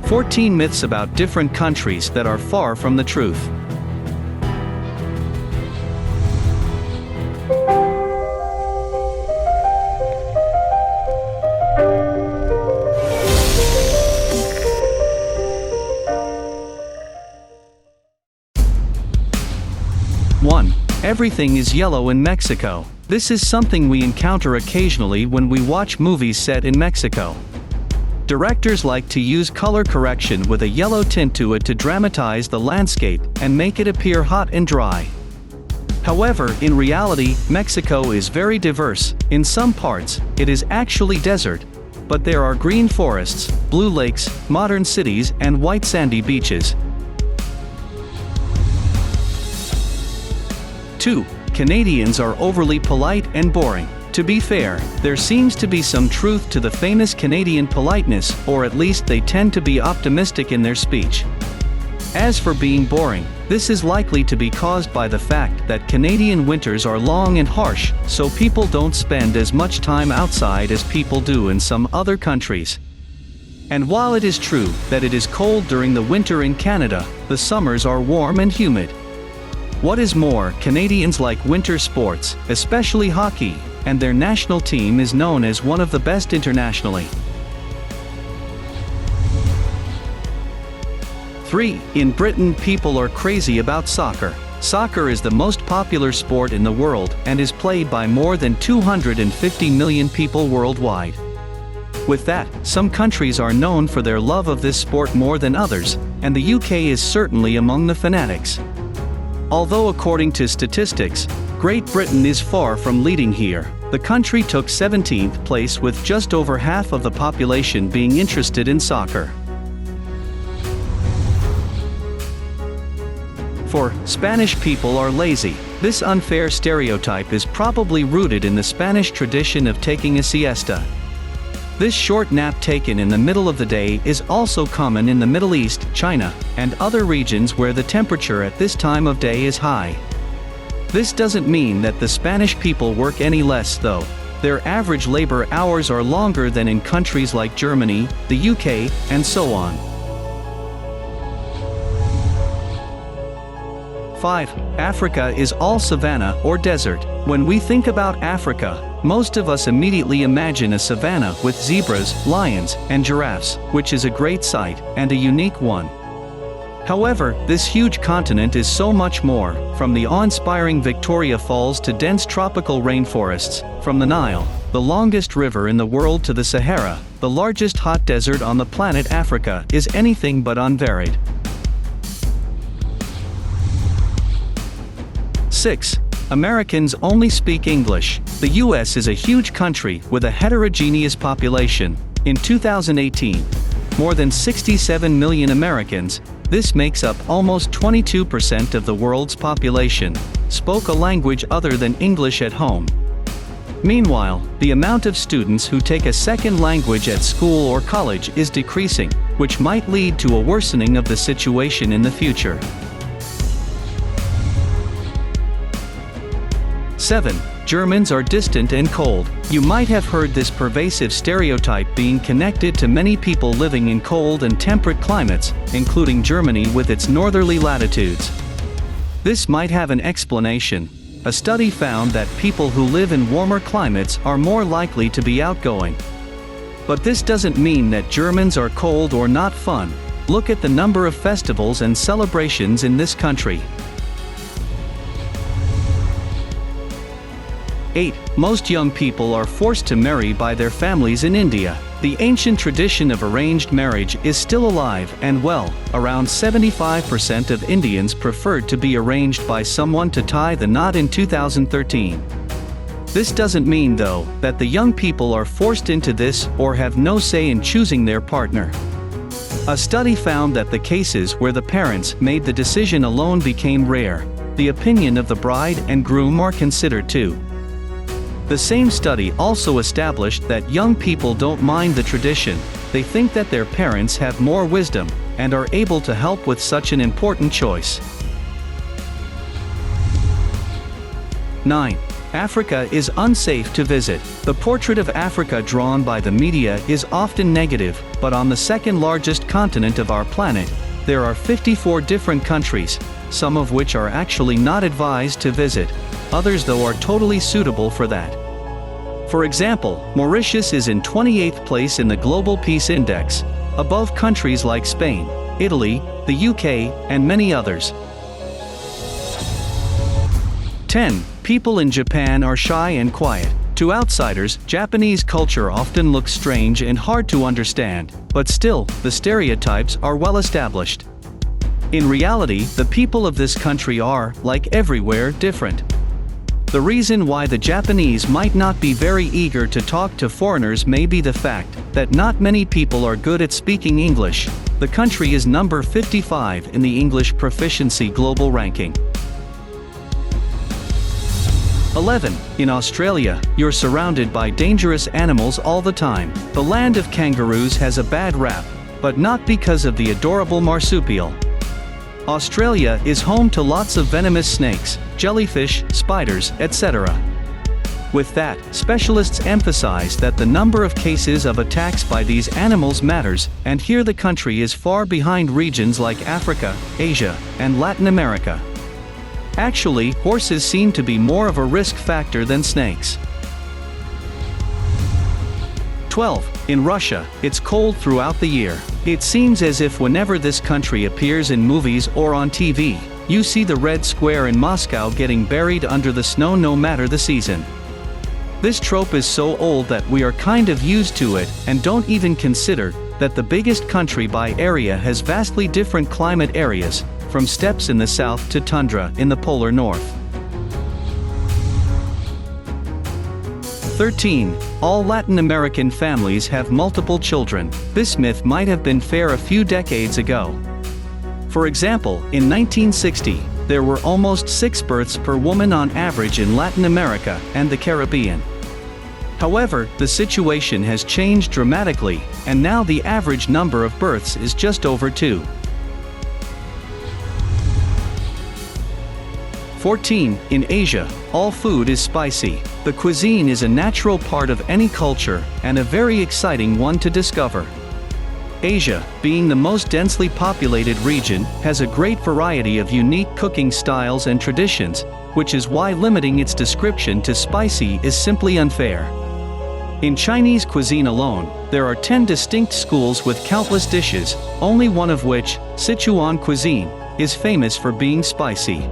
14 myths about different countries that are far from the truth. One. Everything is yellow in Mexico. This is something we encounter occasionally when we watch movies set in Mexico. Directors like to use color correction with a yellow tint to it to dramatize the landscape and make it appear hot and dry. However, in reality, Mexico is very diverse. In some parts, it is actually desert, but there are green forests, blue lakes, modern cities, and white sandy beaches. 2. Canadians are overly polite and boring. To be fair, there seems to be some truth to the famous Canadian politeness, or at least they tend to be optimistic in their speech. As for being boring, this is likely to be caused by the fact that Canadian winters are long and harsh, so people don't spend as much time outside as people do in some other countries. And while it is true that it is cold during the winter in Canada, the summers are warm and humid. What is more, Canadians like winter sports, especially hockey, and their national team is known as one of the best internationally. 3. In Britain, people are crazy about soccer. Soccer is the most popular sport in the world and is played by more than 250 million people worldwide. With that, some countries are known for their love of this sport more than others, and the UK is certainly among the fanatics. Although according to statistics, Great Britain is far from leading here. The country took 17th place with just over half of the population being interested in soccer. 4. Spanish people are lazy. This unfair stereotype is probably rooted in the Spanish tradition of taking a siesta. This short nap taken in the middle of the day is also common in the Middle East, China, and other regions where the temperature at this time of day is high. This doesn't mean that the Spanish people work any less though. Their average labor hours are longer than in countries like Germany, the UK, and so on. 5. Africa is all savanna or desert. When we think about Africa, most of us immediately imagine a savanna with zebras, lions, and giraffes, which is a great sight, and a unique one. However, this huge continent is so much more, from the awe-inspiring Victoria Falls to dense tropical rainforests, from the Nile, the longest river in the world, to the Sahara, the largest hot desert on the planet. Africa is anything but unvaried. 6. Americans only speak English. The US is a huge country with a heterogeneous population. In 2018, more than 67 million Americans, this makes up almost 22% of the world's population, spoke a language other than English at home. Meanwhile, the amount of students who take a second language at school or college is decreasing, which might lead to a worsening of the situation in the future. 7. Germans are distant and cold. You might have heard this pervasive stereotype being connected to many people living in cold and temperate climates, including Germany with its northerly latitudes. This might have an explanation. A study found that people who live in warmer climates are more likely to be outgoing. But this doesn't mean that Germans are cold or not fun. Look at the number of festivals and celebrations in this country. 8. Most young people are forced to marry by their families in India. The ancient tradition of arranged marriage is still alive and well. Around 75% of Indians preferred to be arranged by someone to tie the knot in 2013. This doesn't mean, though, that the young people are forced into this or have no say in choosing their partner. A study found that the cases where the parents made the decision alone became rare. The opinion of the bride and groom are considered too. The same study also established that young people don't mind the tradition. They think that their parents have more wisdom and are able to help with such an important choice. 9. Africa is unsafe to visit. The portrait of Africa drawn by the media is often negative, but on the second largest continent of our planet, there are 54 different countries, some of which are actually not advised to visit. Others though are totally suitable for that. For example, Mauritius is in 28th place in the Global Peace Index, above countries like Spain, Italy, the UK, and many others. 10. People in Japan are shy and quiet. To outsiders, Japanese culture often looks strange and hard to understand, but still, the stereotypes are well established. In reality, the people of this country are, like everywhere, different. The reason why the Japanese might not be very eager to talk to foreigners may be the fact that not many people are good at speaking English. The country is number 55 in the English Proficiency Global Ranking. 11. In Australia, you're surrounded by dangerous animals all the time. The land of kangaroos has a bad rap, but not because of the adorable marsupial. Australia is home to lots of venomous snakes, jellyfish, spiders, etc. With that, specialists emphasize that the number of cases of attacks by these animals matters, and here the country is far behind regions like Africa, Asia, and Latin America. Actually, horses seem to be more of a risk factor than snakes. 12. In Russia, it's cold throughout the year. It seems as if whenever this country appears in movies or on TV, you see the Red Square in Moscow getting buried under the snow no matter the season. This trope is so old that we are kind of used to it and don't even consider that the biggest country by area has vastly different climate areas, from steppes in the south to tundra in the polar north. 13. All Latin American families have multiple children. This myth might have been fair a few decades ago. For example, in 1960, there were almost 6 births per woman on average in Latin America and the Caribbean. However, the situation has changed dramatically, and now the average number of births is just over 2. 14. In Asia, all food is spicy. The cuisine is a natural part of any culture, and a very exciting one to discover. Asia, being the most densely populated region, has a great variety of unique cooking styles and traditions, which is why limiting its description to spicy is simply unfair. In Chinese cuisine alone, there are 10 distinct schools with countless dishes, only one of which, Sichuan cuisine, is famous for being spicy.